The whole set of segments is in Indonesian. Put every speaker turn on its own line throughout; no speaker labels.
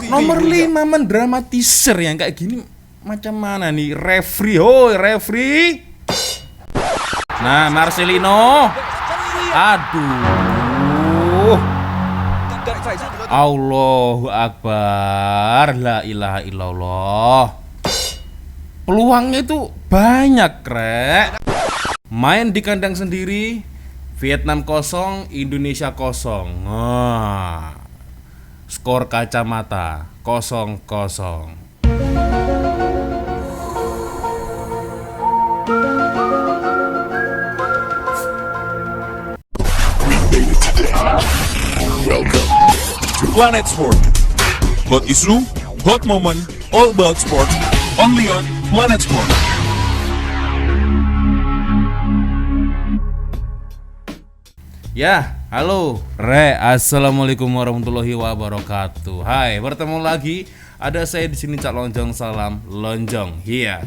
Nomor 5 mendramatisir yang kayak gini macam mana nih referee? Hoi referee. Nah, Marcelino. Aduh. Allahu Akbar. La ilaha illallah. Peluangnya itu banyak, Rek. Main di kandang sendiri, Vietnam 0, Indonesia 0. Nah, skor kacamata 0-0.
Welcome to Planet Sport. Hot issue, hot moment, all about sport. Only on Planet Sport.
Ya, halo, assalamualaikum warahmatullahi wabarakatuh. Hai, bertemu lagi. Ada saya di sini Cak Lonjong, salam lonjong. Hiya.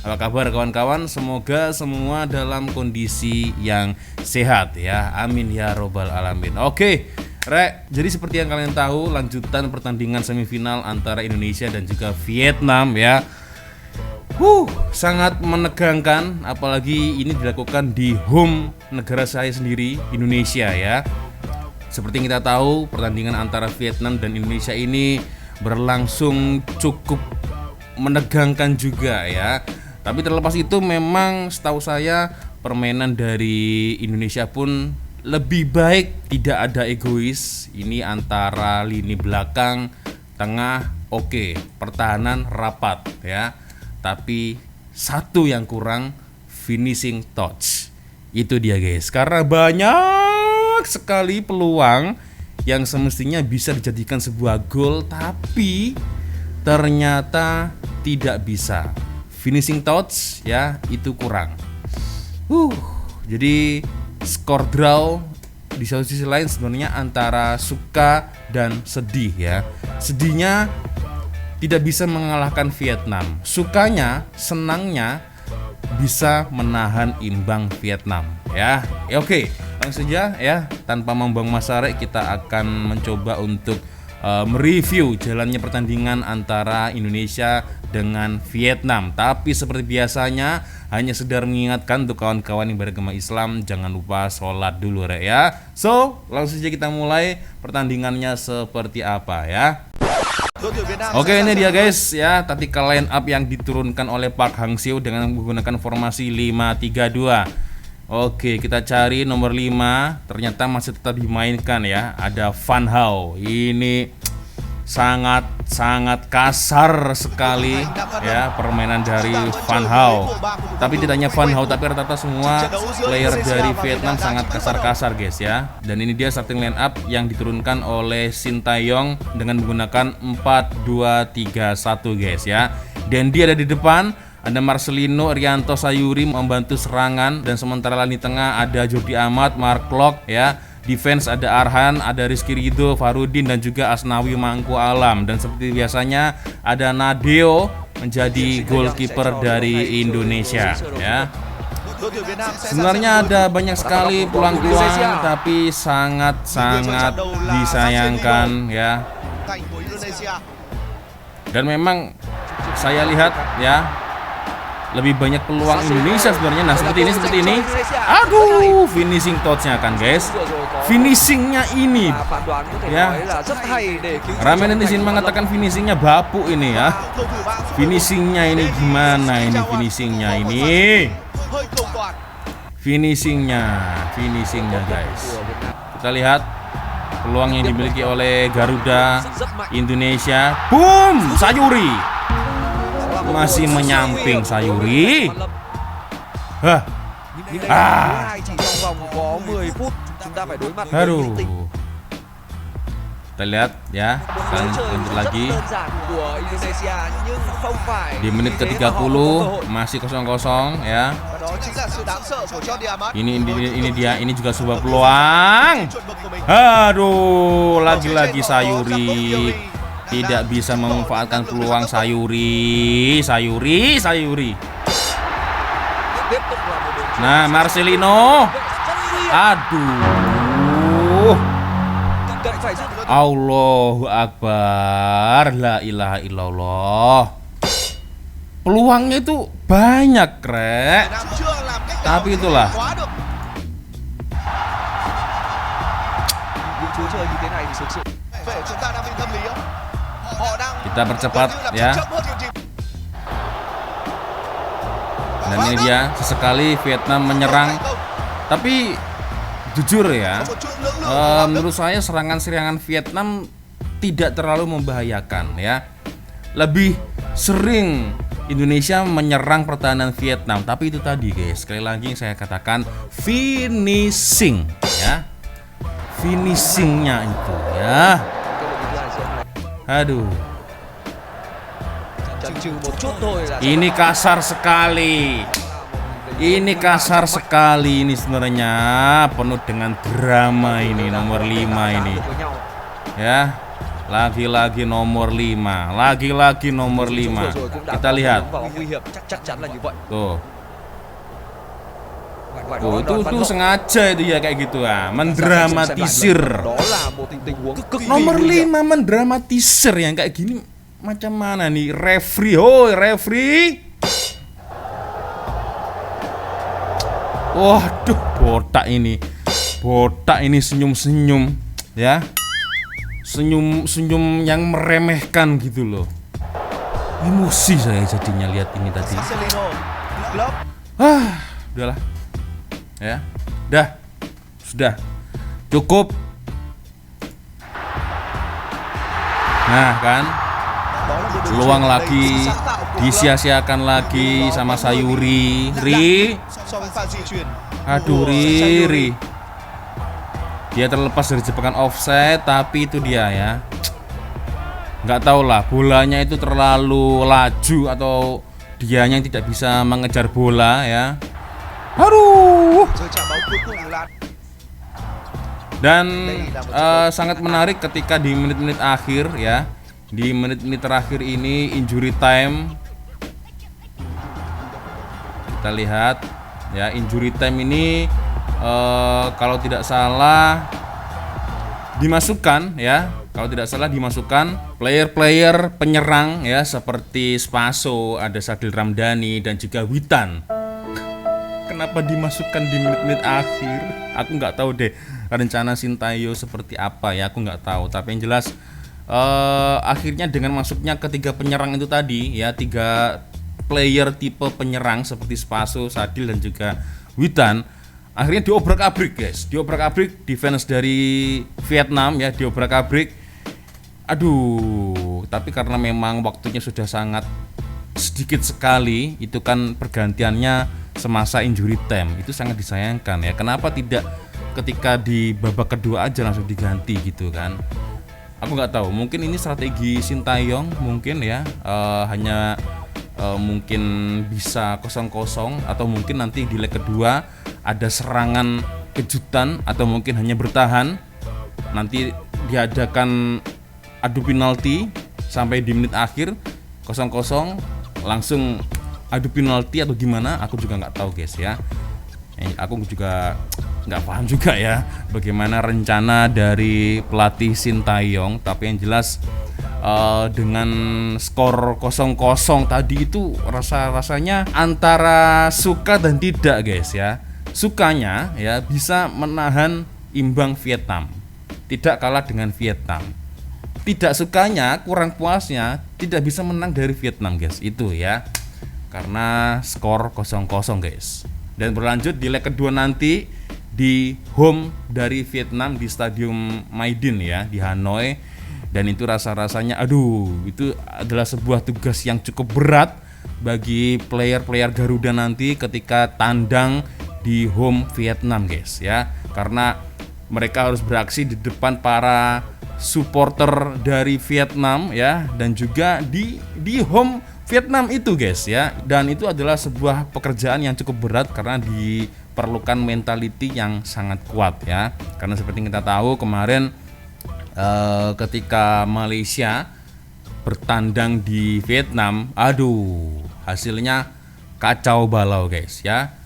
Apa kabar kawan-kawan? Semoga semua dalam kondisi yang sehat ya. Amin ya robbal alamin. Oke, jadi seperti yang kalian tahu, lanjutan pertandingan semifinal antara Indonesia dan juga Vietnam ya. Sangat menegangkan, apalagi ini dilakukan di home negara saya sendiri, Indonesia ya. Seperti yang kita tahu, pertandingan antara Vietnam dan Indonesia ini berlangsung cukup menegangkan juga ya. Tapi terlepas itu memang setahu saya permainan dari Indonesia pun lebih baik, tidak ada egois. Ini antara lini belakang, tengah oke, pertahanan rapat ya. Tapi satu yang kurang, finishing touch. Itu dia guys, karena banyak sekali peluang yang semestinya bisa dijadikan sebuah gol, tapi ternyata tidak bisa. Finishing touch ya, itu kurang. Jadi skor draw di sisi lain sebenarnya antara suka dan sedih ya. Sedihnya tidak bisa mengalahkan Vietnam. Sukanya, senangnya bisa menahan imbang Vietnam ya. Oke, langsung saja ya, tanpa membuang masa, kita akan mencoba untuk mereview jalannya pertandingan antara Indonesia dengan Vietnam. Tapi seperti biasanya, hanya sekedar mengingatkan untuk kawan-kawan yang beragama Islam, jangan lupa sholat dulu ya. So, langsung saja kita mulai pertandingannya seperti apa ya. Oke, ini dia guys ya, tactical line up yang diturunkan oleh Park Hang-seo dengan menggunakan formasi 5-3-2. Oke, kita cari nomor 5, ternyata masih tetap dimainkan ya. Ada Van Hao. Ini sangat kasar sekali ya permainan dari Van Hao. Tapi tidak hanya Van Hao, tapi rata-rata semua player dari Vietnam sangat kasar guys ya. Dan ini dia starting line up yang diturunkan oleh Shin Tae-yong dengan menggunakan 4-2-3-1 guys ya. Dan dia ada di depan, ada Marcelino, Rianto, Sayuri membantu serangan, dan sementara lini tengah ada Jordi Amat, Mark Klok ya. Defense ada Arhan, ada Rizky Ridho, Farudin, dan juga Asnawi Mangku Alam. Dan seperti biasanya ada Nadeo menjadi goalkeeper dari Indonesia ya. Sebenarnya ada banyak sekali peluang-peluang, tapi sangat disayangkan ya. Dan memang saya lihat ya, lebih banyak peluang Indonesia sebenarnya. Nah, seperti ini. Aduh, finishing touch-nya kan guys. Finishingnya ini ya. Ramen di sini mengatakan finishingnya bapuk ini ya. Finishingnya ini gimana ini finishingnya ini? Finishingnya guys. Kita lihat peluang yang dimiliki oleh Garuda Indonesia. Boom, Sayuri. Masih menyamping Sayuri. Aduh. Kita lihat ya, lanjut lagi. Di menit ke-30 masih 0-0 ya. Ini dia, ini juga sebuah peluang. Aduh, lagi-lagi Sayuri tidak bisa memanfaatkan peluang. Sayuri. Nah, Marcelino. Aduh. Allahu Akbar, la ilaha illallah. Peluangnya itu banyak, Rek. Tapi itulah. Kita percepat ya. Dan ini dia, sesekali Vietnam menyerang. Tapi jujur ya, menurut saya serangan-serangan Vietnam tidak terlalu membahayakan ya. Lebih sering Indonesia menyerang pertahanan Vietnam. Tapi itu tadi guys, sekali lagi saya katakan finishing ya. Finishingnya itu ya. Aduh, ini kasar sekali. Ini kasar sekali ini sebenarnya, penuh dengan drama ini nomor 5 ini. Ya. Lagi-lagi nomor 5. Lagi-lagi nomor 5. Kita lihat. Tuh. Tuh sengaja itu ya kayak gitu ah, mendramatisir. Nomor 5 mendramatisir yang kayak gini macam mana nih referee? Oh, referee. Waduh, botak ini. Botak ini senyum-senyum ya. Senyum-senyum yang meremehkan gitu loh. Emosi saya jadinya lihat ini tadi. Udahlah. Ya. Sudah. Cukup. Nah, kan? Peluang lagi disia-siakan lagi sama Sayuri. Aduh, Ri. Dia terlepas dari jebakan offside, tapi itu dia ya. Nggak tahu lah, bolanya itu terlalu laju atau dianya yang tidak bisa mengejar bola ya. Aduh. Dan sangat menarik ketika di menit-menit akhir ya. Di menit-menit terakhir ini injury time. Kita lihat ya, injury time ini kalau tidak salah dimasukkan ya. Kalau tidak salah dimasukkan player-player penyerang ya, seperti Spaso, ada Sadil Ramdhani dan juga Witan. Kenapa dimasukkan di menit-menit akhir? Aku nggak tahu deh rencana Sintayong seperti apa ya, aku nggak tahu. Tapi yang jelas akhirnya dengan masuknya ketiga penyerang itu tadi ya, 3 player tipe penyerang seperti Spaso, Sadil dan juga Witan, akhirnya diobrak-abrik guys. Diobrak-abrik defense dari Vietnam ya, diobrak-abrik. Aduh, tapi karena memang waktunya sudah sangat sedikit sekali, itu kan pergantiannya semasa injury time, itu sangat disayangkan ya. Kenapa tidak ketika di babak kedua aja langsung diganti gitu kan? Aku nggak tahu, mungkin ini strategi Sintayong mungkin ya, hanya mungkin bisa 0-0 atau mungkin nanti di leg kedua ada serangan kejutan atau mungkin hanya bertahan, nanti diadakan adu penalti sampai di menit akhir 0-0 langsung adu penalti atau gimana, aku juga nggak tahu guys ya. Aku juga nggak paham juga ya bagaimana rencana dari pelatih Sintayong. Tapi yang jelas dengan skor 0-0 tadi itu rasanya antara suka dan tidak guys ya. Sukanya ya bisa menahan imbang Vietnam, tidak kalah dengan Vietnam. Tidak sukanya, kurang puasnya tidak bisa menang dari Vietnam guys, itu ya. Karena skor 0-0 guys. Dan berlanjut di leg kedua nanti di home dari Vietnam di Stadium Maidin ya, di Hanoi. Dan itu rasa-rasanya aduh, itu adalah sebuah tugas yang cukup berat bagi player-player Garuda nanti ketika tandang di home Vietnam guys ya. Karena mereka harus beraksi di depan para supporter dari Vietnam ya, dan juga di home Vietnam itu guys ya. Dan itu adalah sebuah pekerjaan yang cukup berat karena diperlukan mentality yang sangat kuat ya. Karena seperti kita tahu kemarin ketika Malaysia bertandang di Vietnam, aduh, hasilnya kacau balau guys ya.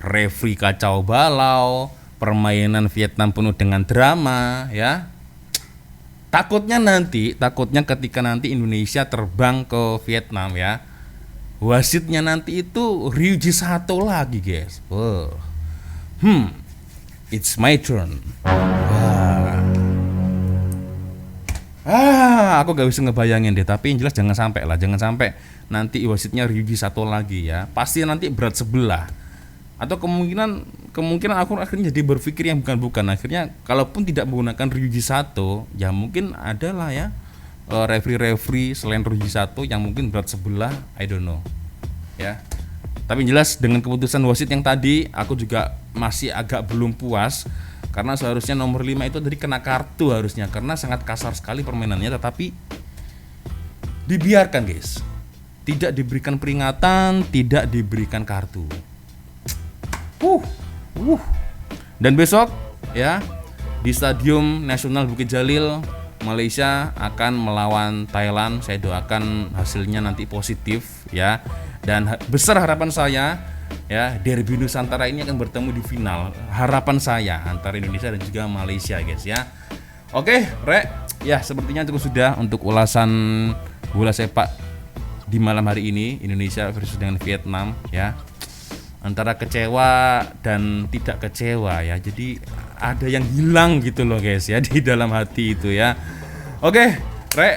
Referee kacau balau, permainan Vietnam penuh dengan drama ya. Takutnya ketika nanti Indonesia terbang ke Vietnam ya, wasitnya nanti itu Ryuji Sato lagi guys. Wow. It's my turn. Aku gak bisa ngebayangin deh. Tapi yang jelas jangan sampai nanti wasitnya Ryuji Sato lagi ya. Pasti nanti berat sebelah. Atau kemungkinan aku akhirnya jadi berpikir yang bukan. Akhirnya kalaupun tidak menggunakan Ryuji Sato, ya mungkin adalah ya referee selain Ryuji Sato yang mungkin berat sebelah, I don't know. Ya. Tapi yang jelas dengan keputusan wasit yang tadi, aku juga masih agak belum puas karena seharusnya nomor 5 itu tadi kena kartu harusnya karena sangat kasar sekali permainannya, tetapi dibiarkan guys. Tidak diberikan peringatan, tidak diberikan kartu. Dan besok ya di Stadium Nasional Bukit Jalil Malaysia akan melawan Thailand. Saya doakan hasilnya nanti positif ya. Dan besar harapan saya ya, derby Nusantara ini akan bertemu di final. Harapan saya antara Indonesia dan juga Malaysia guys ya. Oke, Rek. Ya, sepertinya cukup sudah untuk ulasan bola sepak di malam hari ini, Indonesia versus dengan Vietnam ya. Antara kecewa dan tidak kecewa ya. Jadi ada yang hilang gitu loh guys ya di dalam hati itu ya. Oke, Rek,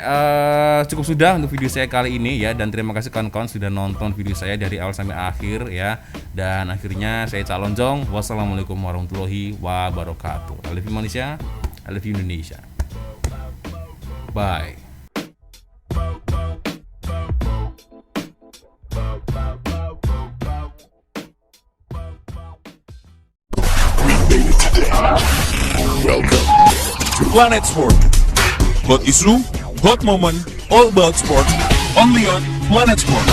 cukup sudah untuk video saya kali ini ya. Dan terima kasih kawan-kawan sudah nonton video saya dari awal sampai akhir ya. Dan akhirnya saya Cak Lonjong. Wassalamualaikum warahmatullahi wabarakatuh. I love you Malaysia, I love you Indonesia. Bye.
Welcome to Planet Sport. Hot issue, hot moment, all about sport, only on Planet Sport.